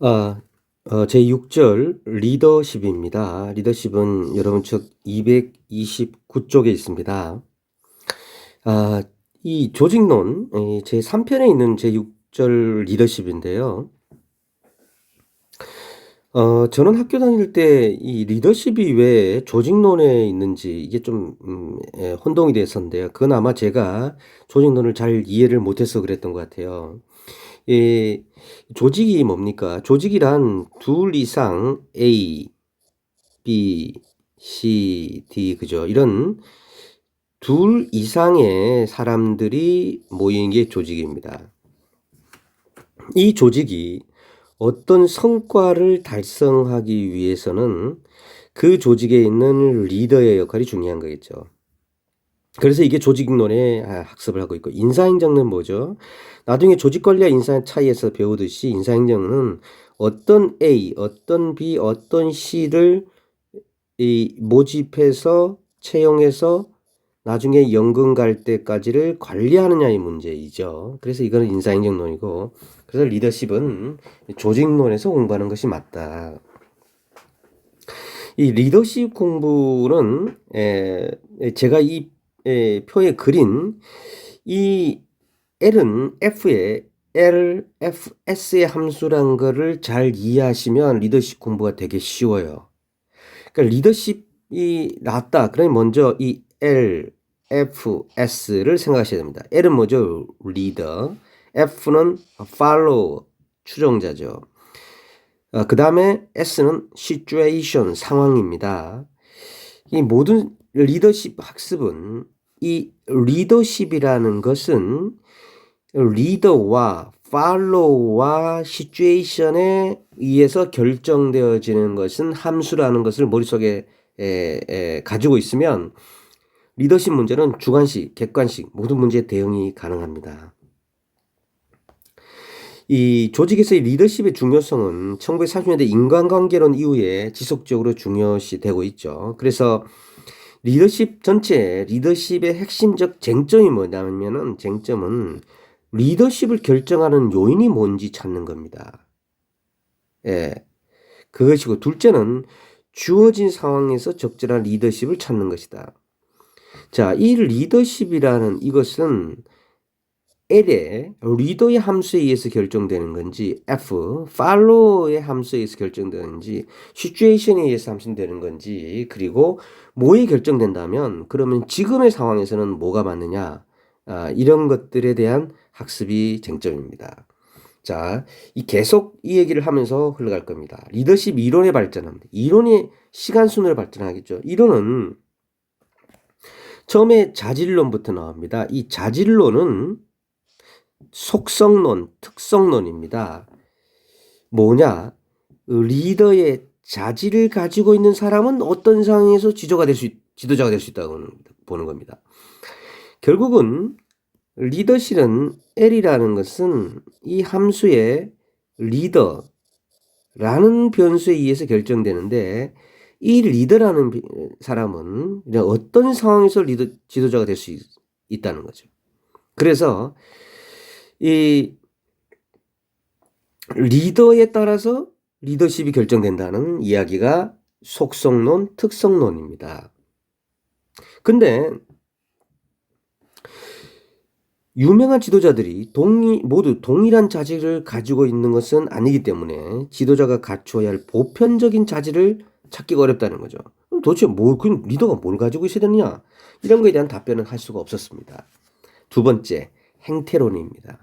아, 제6절 리더십입니다. 리더십은 여러분 책 229쪽에 있습니다. 이 조직론 제3편에 있는 제6절 리더십인데요. 저는 학교 다닐 때 이 리더십이 왜 조직론에 있는지 이게 좀 혼동이 됐었는데요. 그건 아마 제가 조직론을 잘 이해를 못해서 그랬던 것 같아요. 이 조직이 뭡니까? 조직이란 둘 이상 A, B, C, D 그죠? 이런 둘 이상의 사람들이 모인 게 조직입니다. 이 조직이 어떤 성과를 달성하기 위해서는 그 조직에 있는 리더의 역할이 중요한 거겠죠. 그래서 이게 조직론의 학습을 하고 있고, 인사행정은 뭐죠? 나중에 조직관리와 인사 차이에서 배우듯이 인사행정은 어떤 A, 어떤 B, 어떤 C를 모집해서 채용해서 나중에 연금 갈 때까지를 관리하느냐의 문제이죠. 그래서 이거는 인사행정론이고, 그래서 리더십은 조직론에서 공부하는 것이 맞다. 이 리더십 공부는 제가 이 표에 그린 이 L은 F의 함수란 거를 잘 이해하시면 리더십 공부가 되게 쉬워요. 그러니까 리더십이 낫다. 그러면 먼저 이 L, F, S를 생각하셔야 됩니다. L은 뭐죠? 리더. F는 follow, 추종자죠. 그 다음에 S는 situation, 상황입니다. 이 모든 리더십 학습은 이 리더십이라는 것은 리더와 follow와 situation에 의해서 결정되어지는 것은 함수라는 것을 머릿속에 가지고 있으면 리더십 문제는 주관식, 객관식 모든 문제에 대응이 가능합니다. 이 조직에서의 리더십의 중요성은 1930년대 인간관계론 이후에 지속적으로 중요시되고 있죠. 그래서 리더십 전체 리더십의 핵심적 쟁점이 뭐냐면은 쟁점은 리더십을 결정하는 요인이 뭔지 찾는 겁니다. 예. 그것이고 둘째는 주어진 상황에서 적절한 리더십을 찾는 것이다. 자, 이 리더십이라는 이것은 L의 리더의 함수에 의해서 결정되는 건지 F, follow의 함수에 의해서 결정되는지 situation에 의해서 함수되는 건지 그리고 뭐에 결정된다면 그러면 지금의 상황에서는 뭐가 맞느냐 이런 것들에 대한 학습이 쟁점입니다. 자, 계속 이 얘기를 하면서 흘러갈 겁니다. 리더십 이론의 발전합니다. 이론이 시간 순으로 발전하겠죠. 이론은 처음에 자질론부터 나옵니다. 이 자질론은 속성론, 특성론입니다. 뭐냐? 리더의 자질을 가지고 있는 사람은 어떤 상황에서 지도자가 될 수 있다고 보는 겁니다. 결국은 리더십은 L이라는 것은 이 함수의 리더라는 변수에 의해서 결정되는데 이 리더라는 사람은 어떤 상황에서 지도자가 될 수 있다는 거죠. 그래서 이 리더에 따라서 리더십이 결정된다는 이야기가 속성론, 특성론입니다. 근데 유명한 지도자들이 모두 동일한 자질을 가지고 있는 것은 아니기 때문에 지도자가 갖춰야 할 보편적인 자질을 찾기가 어렵다는 거죠. 그럼 도대체 그 리더가 뭘 가지고 있어야 되느냐? 이런 거에 대한 답변은 할 수가 없었습니다. 두 번째, 행태론입니다.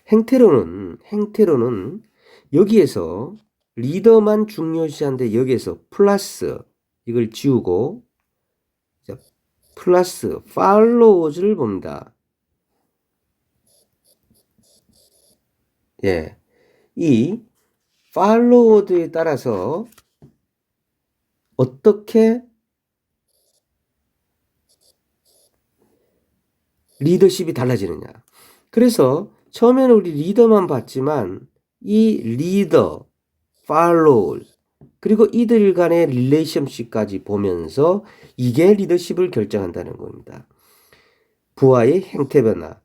행태론은 여기에서 리더만 중요시한데 여기에서 플러스 이걸 지우고 플러스 follows를 봅니다. 예. 이 followed에 따라서 어떻게 리더십이 달라지느냐. 그래서 처음에는 우리 리더만 봤지만 이 리더, follows 그리고 이들 간의 릴레이션십까지 보면서 이게 리더십을 결정한다는 겁니다. 부하의 행태 변화,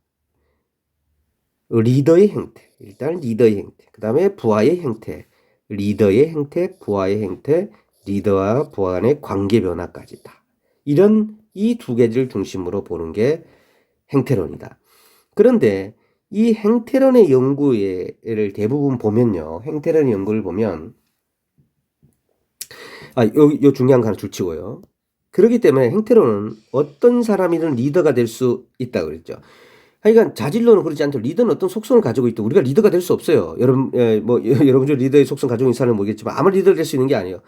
리더의 행태. 일단 리더의 행태, 그 다음에 부하의 행태, 리더의 행태, 부하의 행태, 리더와 부하 간의 관계 변화까지다. 이런 이 두 개를 중심으로 보는 게 행태론이다. 그런데 이 행태론의 연구를 대부분 보면요. 행태론의 연구를 보면 요 중요한 거 하나 줄치고요. 그렇기 때문에 행태론은 어떤 사람이든 리더가 될 수 있다고 그랬죠. 하여간 자질로는 그렇지 않죠. 리더는 어떤 속성을 가지고 있다. 우리가 리더가 될 수 없어요. 여러분, 여러분 중 리더의 속성 가지고 있는 사람은 모르겠지만 아무 리더가 될 수 있는 게 아니에요.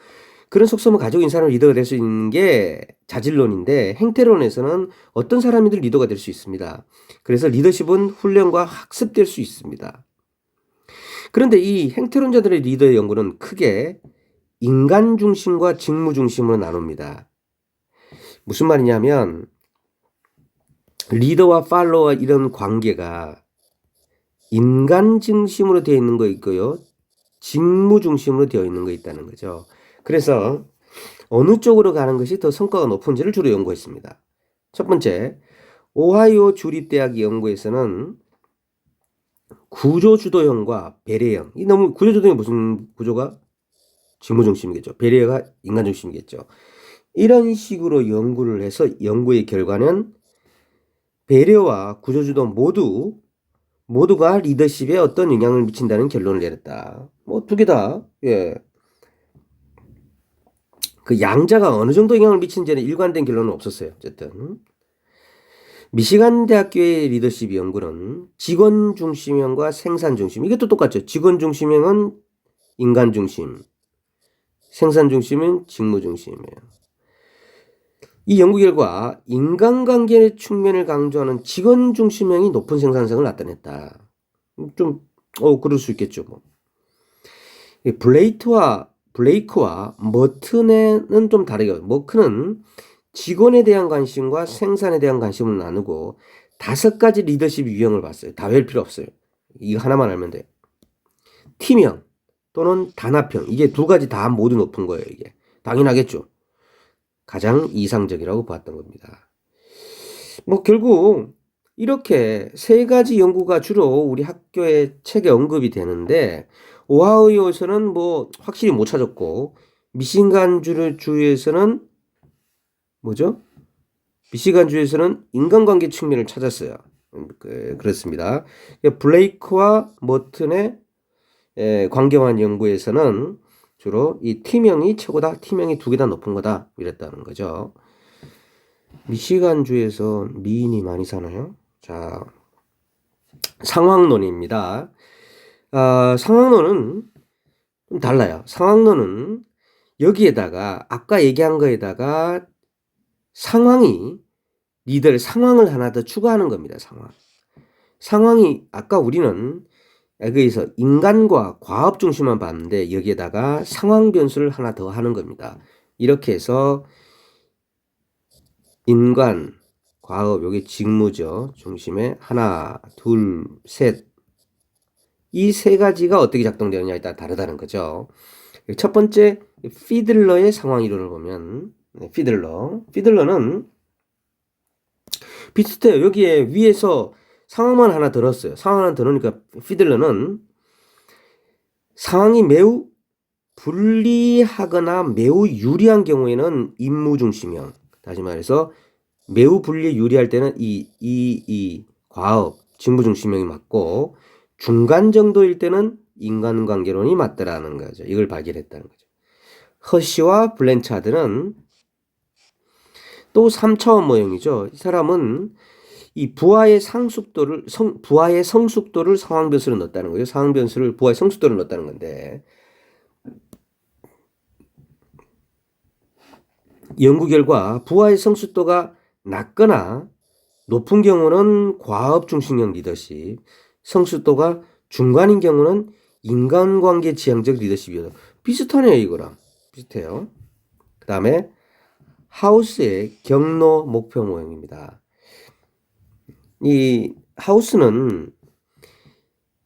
그런 속성을 가지고 있는 사람은 리더가 될 수 있는 게 자질론인데 행태론에서는 어떤 사람이든 리더가 될 수 있습니다. 그래서 리더십은 훈련과 학습될 수 있습니다. 그런데 이 행태론자들의 리더의 연구는 크게 인간 중심과 직무 중심으로 나눕니다. 무슨 말이냐면 리더와 팔로워 이런 관계가 인간 중심으로 되어 있는 거 있고요. 직무 중심으로 되어 있는 거 있다는 거죠. 그래서 어느 쪽으로 가는 것이 더 성과가 높은지를 주로 연구했습니다. 첫 번째, 오하이오 주립대학 연구에서는 구조주도형과 배려형. 이 너무 구조주도형이 무슨 구조가? 직무 중심이겠죠. 배려가 인간 중심이겠죠. 이런 식으로 연구를 해서 연구의 결과는 배려와 구조주도 모두가 리더십에 어떤 영향을 미친다는 결론을 내렸다. 뭐 두 개 다, 예. 그 양자가 어느 정도 영향을 미치는지는 일관된 결론은 없었어요. 어쨌든. 미시간 대학교의 리더십 연구는 직원 중심형과 생산 중심. 이것도 똑같죠. 직원 중심형은 인간 중심. 생산 중심은 직무 중심이에요. 이 연구 결과 인간관계의 측면을 강조하는 직원 중심형이 높은 생산성을 나타냈다. 좀, 그럴 수 있겠죠. 뭐. 블레이크와 머튼에는 좀 다르게, 머튼은 직원에 대한 관심과 생산에 대한 관심을 나누고 5가지 리더십 유형을 봤어요. 다 외울 필요 없어요. 이거 하나만 알면 돼요. 팀형 또는 단합형. 이게 2가지 다 모두 높은 거예요. 이게 당연하겠죠. 가장 이상적이라고 봤던 겁니다. 뭐 결국 이렇게 3가지 연구가 주로 우리 학교의 책에 언급이 되는데 오하이오에서는 뭐 확실히 못 찾았고 미시간 주에서는 뭐죠? 미시간 주에서는 인간관계 측면을 찾았어요. 그렇습니다. 블레이크와 머튼의 관계만 연구에서는 주로 이 팀형이 최고다. 팀형이 2개 다 높은 거다. 이랬다는 거죠. 미시간주에서 미인이 많이 사나요? 자, 상황론입니다. 상황론은 좀 달라요. 상황론은 여기에다가 아까 얘기한 거에다가 리더의 상황을 하나 더 추가하는 겁니다. 상황이 아까 우리는 여기서 인간과 과업 중심만 봤는데 여기에다가 상황 변수를 하나 더 하는 겁니다. 이렇게 해서 인간, 과업, 여기 직무죠. 중심에 하나, 둘, 셋. 이 3가지가 어떻게 작동되느냐에 따라 다르다는 거죠. 첫 번째 피들러의 상황 이론을 보면 피들러는 비슷해요. 여기에 위에서 상황만 하나 들었어요. 상황 하나 들으니까 피들러는 상황이 매우 불리하거나 매우 유리한 경우에는 임무 중심형. 다시 말해서 매우 유리할 때는 이 과업, 직무 중심형이 맞고 중간 정도일 때는 인간관계론이 맞더라는 거죠. 이걸 발견했다는 거죠. 허쉬와 블렌차드는 또 3차원 모형이죠. 이 사람은 이 부하의 성숙도를 상황 변수로 넣었다는 거예요. 상황 변수를 부하의 성숙도를 넣었다는 건데 연구 결과 부하의 성숙도가 낮거나 높은 경우는 과업 중심형 리더십, 성숙도가 중간인 경우는 인간관계 지향적 리더십이요. 비슷하네요. 이거랑 비슷해요. 그 다음에 하우스의 경로 목표 모형입니다. 이 하우스는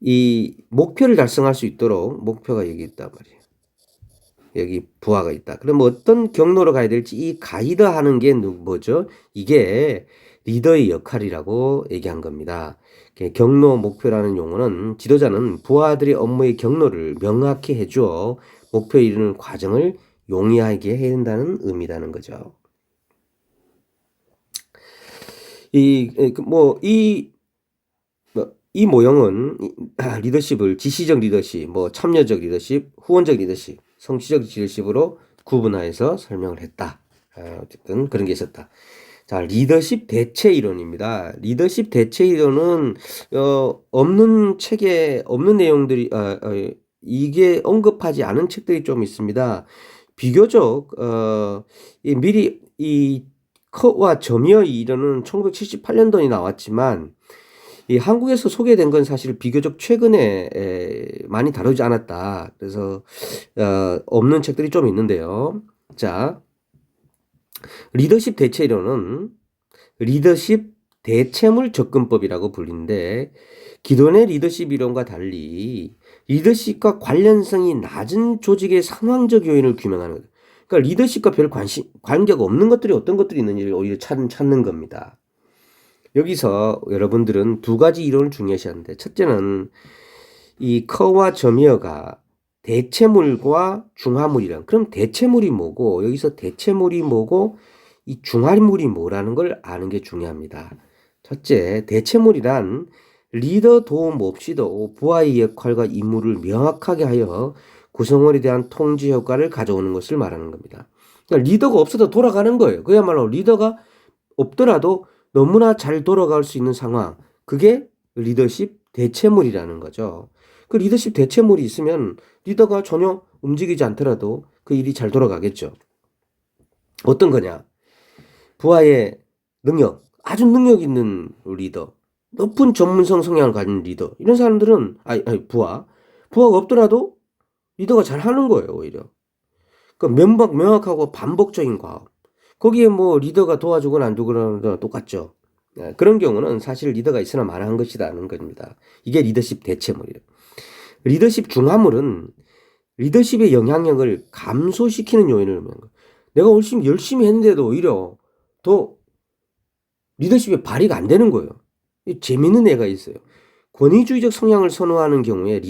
이 목표를 달성할 수 있도록 목표가 여기 있단 말이에요. 여기 부하가 있다. 그럼 어떤 경로로 가야 될지 이 가이드 하는 게 뭐죠? 이게 리더의 역할이라고 얘기한 겁니다. 경로 목표라는 용어는 지도자는 부하들의 업무의 경로를 명확히 해주어 목표에 이르는 과정을 용이하게 해야 된다는 의미라는 거죠. 이 모형은 리더십을 지시적 리더십, 참여적 리더십, 후원적 리더십, 성취적 리더십으로 구분하여서 설명을 했다. 어쨌든 그런 게 있었다. 자, 리더십 대체 이론입니다. 리더십 대체 이론은 없는 책에 없는 내용들이 이게 언급하지 않은 책들이 좀 있습니다. 비교적 미리 이 커와 점이어의 이론은 1978년도에 나왔지만 이 한국에서 소개된 건 사실 비교적 최근에 많이 다루지 않았다. 그래서 없는 책들이 좀 있는데요. 자, 리더십 대체 이론은 리더십 대체물 접근법이라고 불리는데 기존의 리더십 이론과 달리 리더십과 관련성이 낮은 조직의 상황적 요인을 규명하는 거죠. 그러니까 리더십과 별 관계가 없는 것들이 어떤 것들이 있는지를 오히려 찾는 겁니다. 여기서 여러분들은 두 가지 이론을 중요시하는데 첫째는 이 커와 점이어가 대체물과 중화물이란 그럼 대체물이 뭐고 여기서 대체물이 뭐고 이 중화물이 뭐라는 걸 아는 게 중요합니다. 첫째, 대체물이란 리더 도움 없이도 부하의 역할과 임무를 명확하게 하여 구성원에 대한 통제 효과를 가져오는 것을 말하는 겁니다. 그러니까 리더가 없어도 돌아가는 거예요. 그야말로 리더가 없더라도 너무나 잘 돌아갈 수 있는 상황. 그게 리더십 대체물이라는 거죠. 그 리더십 대체물이 있으면 리더가 전혀 움직이지 않더라도 그 일이 잘 돌아가겠죠. 어떤 거냐? 부하의 능력, 아주 능력 있는 리더, 높은 전문성 성향을 가진 리더. 이런 사람들은 부하가 없더라도 리더가 잘 하는 거예요, 오히려. 그러니까 명확하고 반복적인 과업. 거기에 리더가 도와주거나 안 도와주거나 똑같죠. 그런 경우는 사실 리더가 있으나 마나한 것이라는 겁니다. 이게 리더십 대체물이에요. 리더십 중화물은 리더십의 영향력을 감소시키는 요인을 의미하는 거예요. 내가 열심히 했는데도 오히려 더 리더십의 발휘가 안 되는 거예요. 재밌는 애가 있어요. 권위주의적 성향을 선호하는 경우에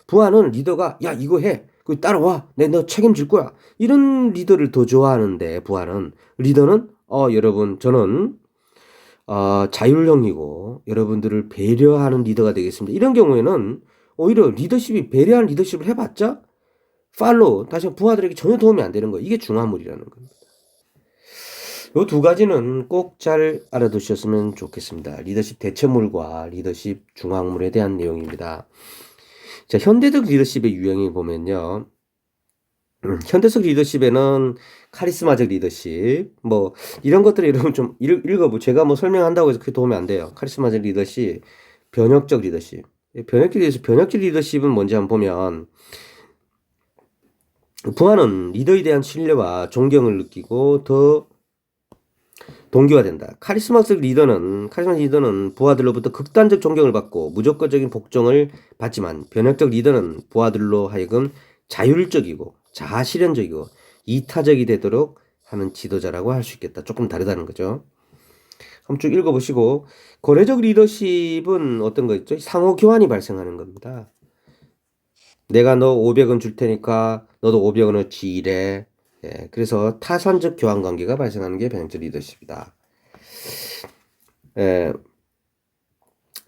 부하는 리더가 야 이거 해. 따라와. 너 책임질 거야. 이런 리더를 더 좋아하는데 부하는 리더는 여러분 저는 자율형이고 여러분들을 배려하는 리더가 되겠습니다. 이런 경우에는 오히려 리더십이 배려하는 리더십을 해봤자 다시 부하들에게 전혀 도움이 안 되는 거예요. 이게 중화물이라는 겁니다. 이 두 가지는 꼭 잘 알아두셨으면 좋겠습니다. 리더십 대체물과 리더십 중화물에 대한 내용입니다. 자, 현대적 리더십의 유형을 보면요. 현대적 리더십에는 카리스마적 리더십, 이런 것들을 여러분 좀 읽어보고 제가 설명한다고 해서 그게 도움이 안 돼요. 카리스마적 리더십, 변혁적 리더십. 변혁적 리더십은 뭔지 한번 보면, 부하는 리더에 대한 신뢰와 존경을 느끼고 더 동기화된다. 카리스마적 리더는 부하들로부터 극단적 존경을 받고 무조건적인 복종을 받지만 변혁적 리더는 부하들로 하여금 자율적이고 자아실현적이고 이타적이 되도록 하는 지도자라고 할 수 있겠다. 조금 다르다는 거죠. 한번 쭉 읽어보시고 거래적 리더십은 어떤 거 있죠? 상호 교환이 발생하는 겁니다. 내가 너 500원 줄 테니까 너도 500원어치 일해. 그래서 타산적 교환 관계가 발생하는 게 변혁적 리더십이다.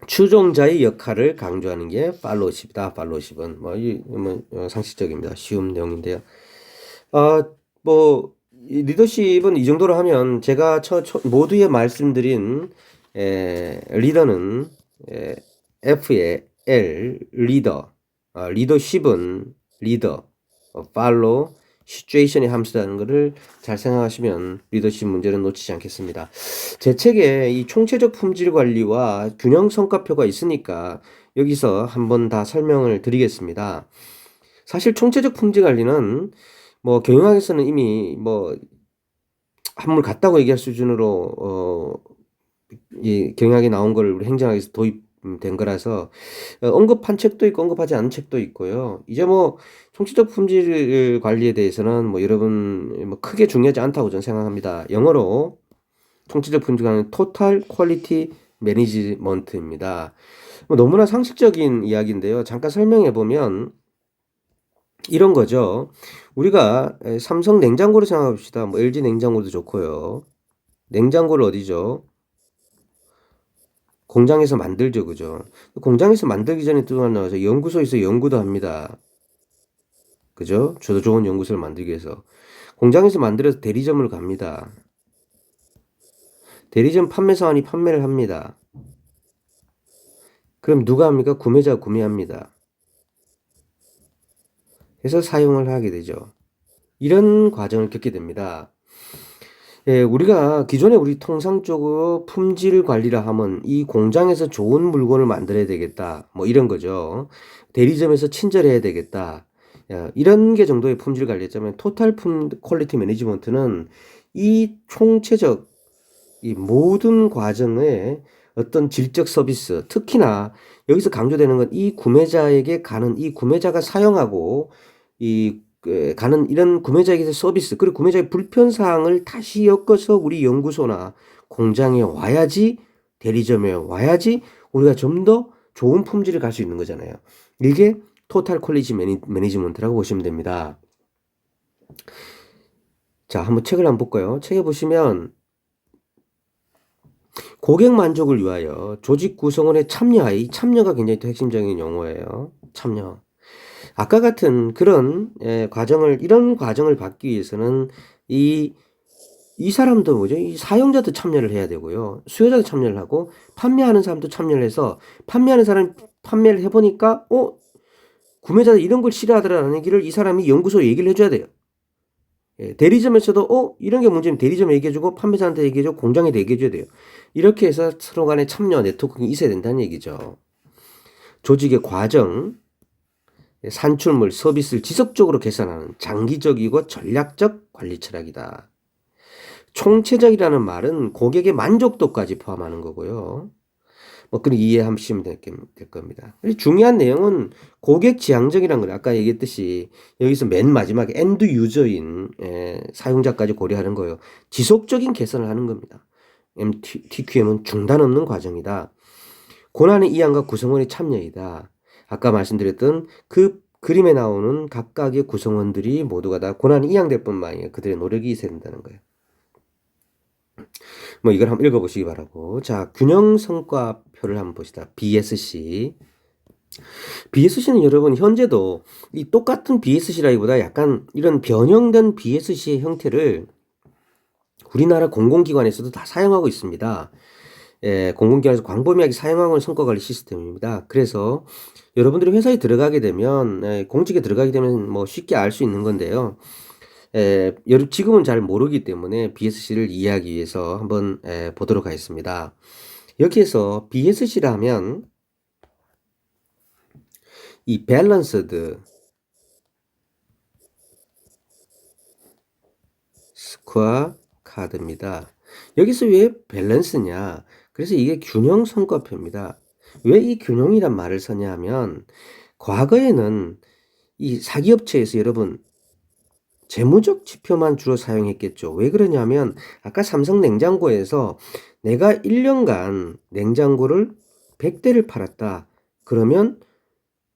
추종자의 역할을 강조하는 게 팔로우십이다. 팔로우십은 상식적입니다. 쉬운 내용인데요. 리더십은 이 정도로 하면 제가 모두에 말씀드린 리더는 F의 L 리더, 리더십은 리더, 팔로우 시츄에이션의 함수라는 것을 잘 생각하시면 리더십 문제는 놓치지 않겠습니다. 제 책에 이 총체적 품질 관리와 균형 성과표가 있으니까 여기서 한번 다 설명을 드리겠습니다. 사실 총체적 품질 관리는 경영학에서는 이미 한물 같다고 얘기할 수준으로 이 경영학에 나온 걸 우리 행정학에서 도입된 거라서 언급한 책도 있고 언급하지 않은 책도 있고요. 이제 총체적 품질 관리에 대해서는 여러분 크게 중요하지 않다고 저는 생각합니다. 영어로 총체적 품질관은 토탈 퀄리티 매니지먼트입니다. 뭐 너무나 상식적인 이야기인데요. 잠깐 설명해 보면 이런 거죠. 우리가 삼성 냉장고를 생각해 봅시다. 뭐 LG 냉장고도 좋고요. 냉장고를 어디죠? 공장에서 만들죠, 그죠? 공장에서 만들기 전에 또 하나 나와서 연구소에서 연구도 합니다. 그죠? 저도 좋은 연구소를 만들기 위해서. 공장에서 만들어서 대리점을 갑니다. 대리점 판매사원이 판매를 합니다. 그럼 누가 합니까? 구매자가 구매합니다. 그래서 사용을 하게 되죠. 이런 과정을 겪게 됩니다. 예, 우리가 기존에 우리 통상적으로 품질 관리라 하면 이 공장에서 좋은 물건을 만들어야 되겠다. 뭐 이런 거죠. 대리점에서 친절해야 되겠다. 야, 이런 게 정도의 품질 관리였자면 토탈 퀄리티 매니지먼트는 이 총체적 이 모든 과정의 어떤 질적 서비스, 특히나 여기서 강조되는 건 이 구매자에게 가는 이 구매자가 사용하고 이 가는 이런 구매자에게서 서비스, 그리고 구매자의 불편사항을 다시 엮어서 우리 연구소나 공장에 와야지, 대리점에 와야지 우리가 좀 더 좋은 품질을 갈 수 있는 거잖아요. 이게 토탈 퀄리티 매니지먼트라고 보시면 됩니다. 자, 한번 책을 한번 볼까요? 책에 보시면 고객 만족을 위하여 조직 구성원의 참여, 이 참여가 굉장히 또 핵심적인 용어예요. 참여. 아까 같은 그런 이런 과정을 받기 위해서는 이 사람도 뭐죠? 이 사용자도 참여를 해야 되고요. 수요자도 참여를 하고 판매하는 사람도 참여를 해서 판매하는 사람이 판매를 해보니까 구매자들 이런 걸 싫어하더라는 얘기를 이 사람이 연구소에 얘기를 해줘야 돼요. 대리점에서도 이런 게 문제면 대리점에 얘기해주고 판매자한테 얘기해주고 공장에도 얘기해줘야 돼요. 이렇게 해서 서로 간에 참여 네트워크가 있어야 된다는 얘기죠. 조직의 과정, 산출물, 서비스를 지속적으로 개선하는 장기적이고 전략적 관리 철학이다. 총체적이라는 말은 고객의 만족도까지 포함하는 거고요. 뭐 그렇게 이해하시면 될 겁니다. 중요한 내용은 고객 지향적이라는 거예요. 아까 얘기했듯이 여기서 맨 마지막에 엔드 유저인 사용자까지 고려하는 거예요. 지속적인 개선을 하는 겁니다. TQM은 중단 없는 과정이다. 고난의 이양과 구성원의 참여이다. 아까 말씀드렸던 그 그림에 나오는 각각의 구성원들이 모두가 다 고난이 이양될 뿐만 아니라 그들의 노력이 있어야 된다는 거예요. 뭐 이걸 한번 읽어보시기 바라고. 자, 균형 성과표를 한번 봅시다. BSC. BSC는 여러분 현재도 이 똑같은 BSC라기보다 약간 이런 변형된 BSC의 형태를 우리나라 공공기관에서도 다 사용하고 있습니다. 공공기관에서 광범위하게 사용하고 있는 성과관리 시스템입니다. 그래서 여러분들이 회사에 들어가게 되면 공직에 들어가게 되면 뭐 쉽게 알 수 있는 건데요. 지금은 잘 모르기 때문에 BSC를 이해하기 위해서 한번 보도록 하겠습니다. 여기에서 BSC라 하면 이 밸런스드 스코어 카드입니다. 여기서 왜 밸런스냐? 그래서 이게 균형 성과표입니다. 왜 이 균형이란 말을 쓰냐 하면 과거에는 이 사기업체에서 여러분 재무적 지표만 주로 사용했겠죠. 왜 그러냐면 아까 삼성 냉장고에서 내가 1년간 냉장고를 100대를 팔았다. 그러면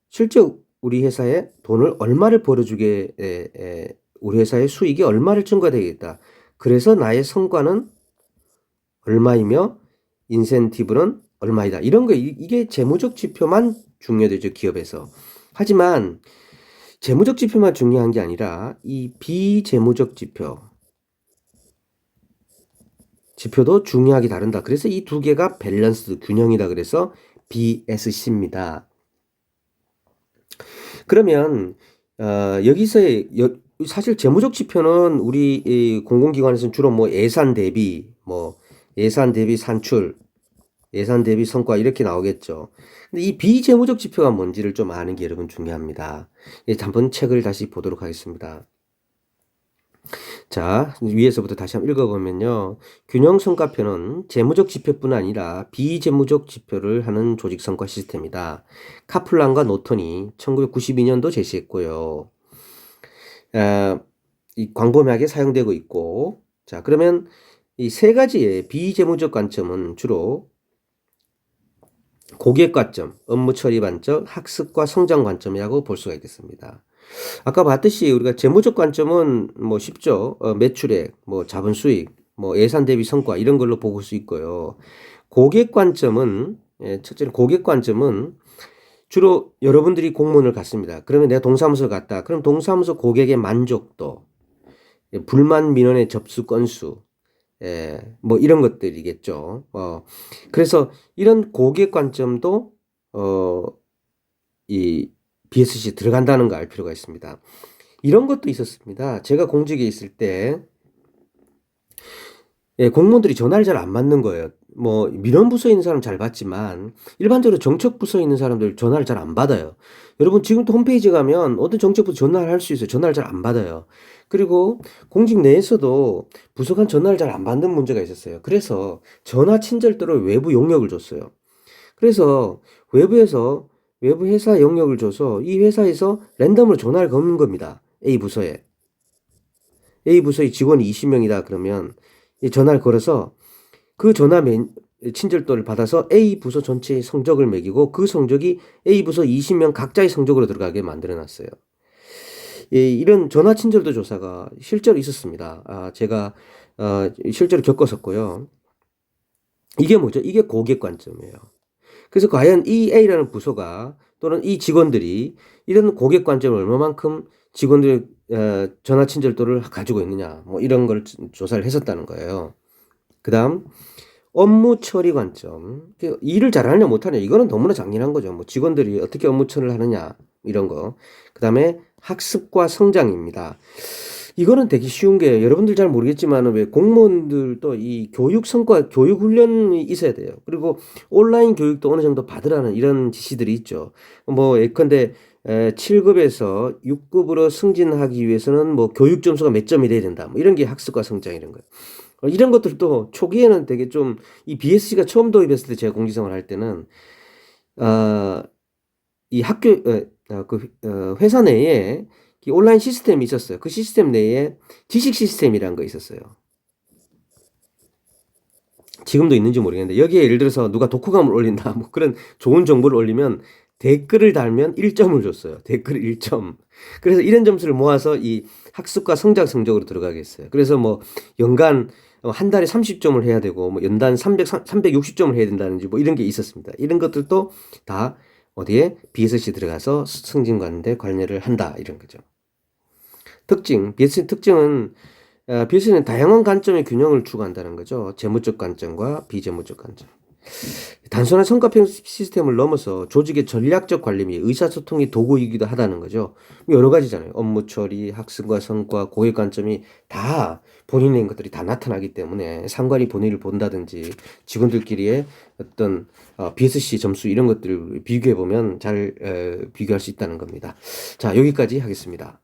실제 우리 회사에 돈을 얼마를 벌어주게 우리 회사의 수익이 얼마를 증가되겠다. 그래서 나의 성과는 얼마이며 인센티브는 얼마이다. 이런 거 이게 재무적 지표만 중요되죠, 기업에서. 하지만 재무적 지표만 중요한 게 아니라 이 비재무적 지표도 중요하게 다른다. 그래서 이 두 개가 밸런스 균형이다. 그래서 BSC입니다. 그러면 여기서 사실 재무적 지표는 우리 공공기관에서는 주로 뭐 예산 대비 산출, 예산 대비 성과 이렇게 나오겠죠. 근데 이 비재무적 지표가 뭔지를 좀 아는 게 여러분 중요합니다. 한번 책을 다시 보도록 하겠습니다. 자, 위에서부터 다시 한번 읽어보면요. 균형 성과표는 재무적 지표뿐 아니라 비재무적 지표를 하는 조직 성과 시스템이다. 카플란과 노턴이 1992년도 제시했고요. 이 광범위하게 사용되고 있고, 자, 그러면 이 세 가지의 비재무적 관점은 주로 고객 관점, 업무 처리 관점, 학습과 성장 관점이라고 볼 수가 있겠습니다. 아까 봤듯이 우리가 재무적 관점은 뭐 쉽죠. 매출액, 뭐 자본 수익, 뭐 예산 대비 성과 이런 걸로 볼 수 있고요. 고객 관점은 첫째는 고객 관점은 주로 여러분들이 공문을 갔습니다. 그러면 내가 동사무소를 갔다. 그럼 동사무소 고객의 만족도, 불만 민원의 접수 건수, 뭐 이런 것들이겠죠. 그래서 이런 고객 관점도 이 BSC 들어간다는 거 알 필요가 있습니다. 이런 것도 있었습니다. 제가 공직에 있을 때 공무원들이 전화를 잘 안 받는 거예요. 뭐 민원 부서에 있는 사람 잘 받지만 일반적으로 정책 부서에 있는 사람들 전화를 잘 안 받아요. 여러분 지금도 홈페이지 가면 어떤 정책 부서 전화를 할 수 있어요. 전화를 잘 안 받아요. 그리고 공직 내에서도 부서 간 전화를 잘 안 받는 문제가 있었어요. 그래서 전화 친절도를 외부 용역을 줬어요. 그래서 외부 회사 영역을 줘서 이 회사에서 랜덤으로 전화를 거는 겁니다. A 부서에. A 부서의 직원이 20명이다 그러면 이 전화를 걸어서 그 친절도를 받아서 A 부서 전체의 성적을 매기고 그 성적이 A 부서 20명 각자의 성적으로 들어가게 만들어 놨어요. 이런 전화 친절도 조사가 실제로 있었습니다. 제가 실제로 겪었었고요. 이게 뭐죠? 이게 고객 관점이에요. 그래서 과연 이 A라는 부서가 또는 이 직원들이 이런 고객 관점을 얼마만큼 직원들의 전화 친절도를 가지고 있느냐 뭐 이런 걸 조사를 했었다는 거예요. 그 다음 업무 처리 관점. 일을 잘하느냐 못하느냐 이거는 너무나 잔인한 거죠. 뭐 직원들이 어떻게 업무 처리를 하느냐 이런 거. 그 다음에 학습과 성장입니다. 이거는 되게 쉬운 게 여러분들 잘 모르겠지만 왜 공무원들도 이 교육 성과 교육 훈련이 있어야 돼요. 그리고 온라인 교육도 어느 정도 받으라는 이런 지시들이 있죠. 뭐 예컨대 7급에서 6급으로 승진하기 위해서는 뭐 교육 점수가 몇 점이 돼야 된다. 뭐 이런 게 학습과 성장 이런 거예요. 이런 것들도 초기에는 되게 좀 이 BSC가 처음 도입했을 때 제가 공직생활 할 때는 이 회사 내에 온라인 시스템이 있었어요. 그 시스템 내에 지식 시스템이라는 거 있었어요. 지금도 있는지 모르겠는데 여기에 예를 들어서 누가 독후감을 올린다 뭐 그런 좋은 정보를 올리면 댓글을 달면 1점을 줬어요. 댓글 1점. 그래서 이런 점수를 모아서 이 학습과 성장 성적으로 들어가게 했어요. 그래서 뭐 연간 한 달에 30점을 해야 되고 뭐 연단 360점을 해야 된다든지 뭐 이런 게 있었습니다. 이런 것들도 다 어디에 BSC 들어가서 승진관대 관여를 한다 이런 거죠. BSC 특징은 BSC는 다양한 관점의 균형을 추구한다는 거죠. 재무적 관점과 비재무적 관점. 단순한 성과평 시스템을 넘어서 조직의 전략적 관리 및 의사소통의 도구이기도 하다는 거죠. 여러 가지잖아요. 업무 처리, 학습과 성과, 고객 관점이 다 본인의 것들이 다 나타나기 때문에 상관이 본인을 본다든지 직원들끼리의 어떤 BSC 점수 이런 것들을 비교해 보면 잘 비교할 수 있다는 겁니다. 자, 여기까지 하겠습니다.